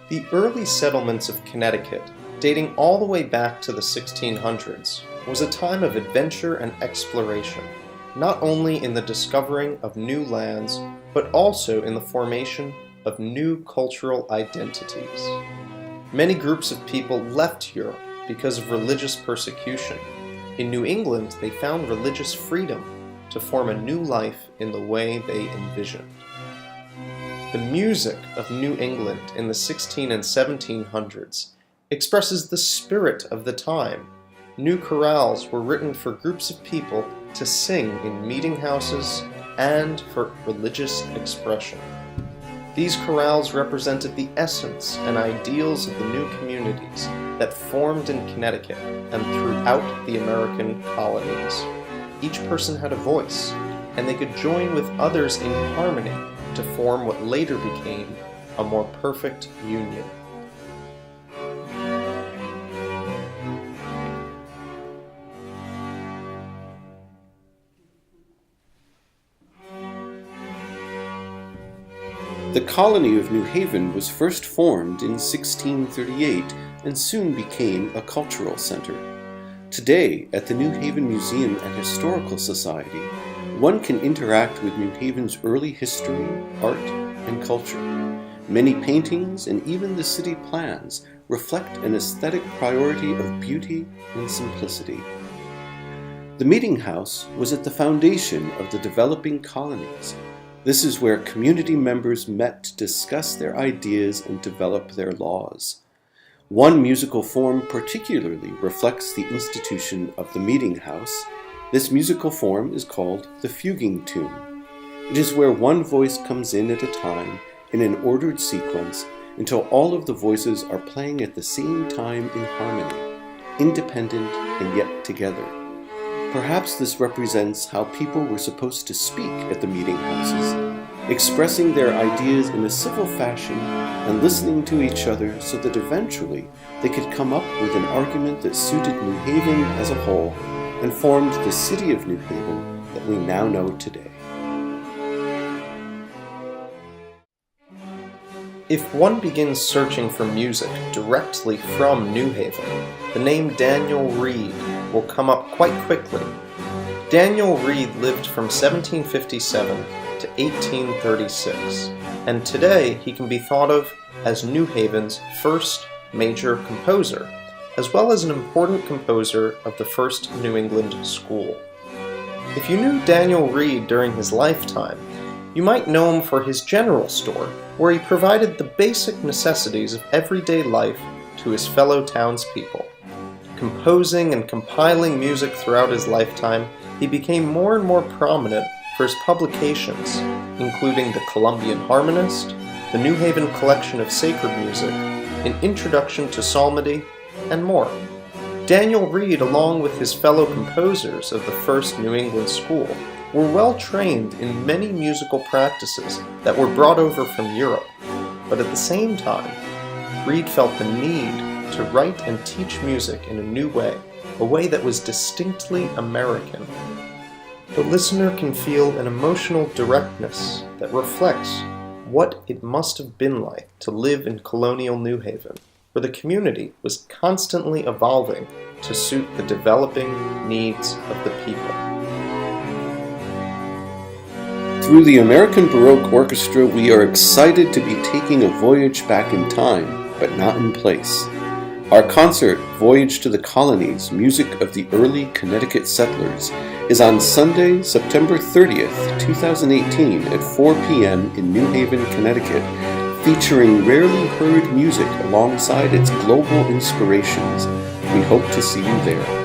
The early settlements of Connecticut, dating all the way back to the 1600s, was a time of adventure and exploration, not only in the discovering of new lands, but also in the formation of new cultural identities. Many groups of people left Europe because of religious persecution. In New England, they found religious freedom to form a new life in the way they envisioned. The music of New England in the 16 and 1700s expresses the spirit of the time. New chorales were written for groups of people to sing in meetinghouses and for religious expression. These chorales represented the essence and ideals of the new communities that formed in Connecticut and throughout the American colonies. Each person had a voice, and they could join with others in harmony to form what later became a more perfect union. The colony of New Haven was first formed in 1638 and soon became a cultural center. Today, at the New Haven Museum and Historical Society, one can interact with New Haven's early history, art, and culture. Many paintings and even the city plans reflect an aesthetic priority of beauty and simplicity. The meeting house was at the foundation of the developing colonies. This is where community members met to discuss their ideas and develop their laws. One musical form particularly reflects the institution of the meeting house. This musical form is called the fuguing tune. It is where one voice comes in at a time in an ordered sequence until all of the voices are playing at the same time in harmony, independent and yet together. Perhaps this represents how people were supposed to speak at the meeting houses, expressing their ideas in a civil fashion and listening to each other so that eventually they could come up with an argument that suited New Haven as a whole and formed the city of New Haven that we now know today. If one begins searching for music directly from New Haven, the name Daniel Reed will come up quite quickly. Daniel Reed lived from 1757 to 1836, and today he can be thought of as New Haven's first major composer, as well as an important composer of the first New England school. If you knew Daniel Reed during his lifetime, you might know him for his general store, where he provided the basic necessities of everyday life to his fellow townspeople. Composing and compiling music throughout his lifetime, he became more and more prominent for his publications, including the Columbian Harmonist, the New Haven Collection of Sacred Music, an Introduction to Psalmody, and more. Daniel Reed, along with his fellow composers of the first New England school, were well trained in many musical practices that were brought over from Europe, but at the same time, Reed felt the need to write and teach music in a new way, a way that was distinctly American. The listener can feel an emotional directness that reflects what it must have been like to live in colonial New Haven, where the community was constantly evolving to suit the developing needs of the people. Through the American Baroque Orchestra, we are excited to be taking a voyage back in time, but not in place. Our concert, Voyage to the Colonies, Music of the Early Connecticut Settlers, is on Sunday, September 30th, 2018 at 4 p.m. in New Haven, Connecticut, featuring rarely heard music alongside its global inspirations. We hope to see you there.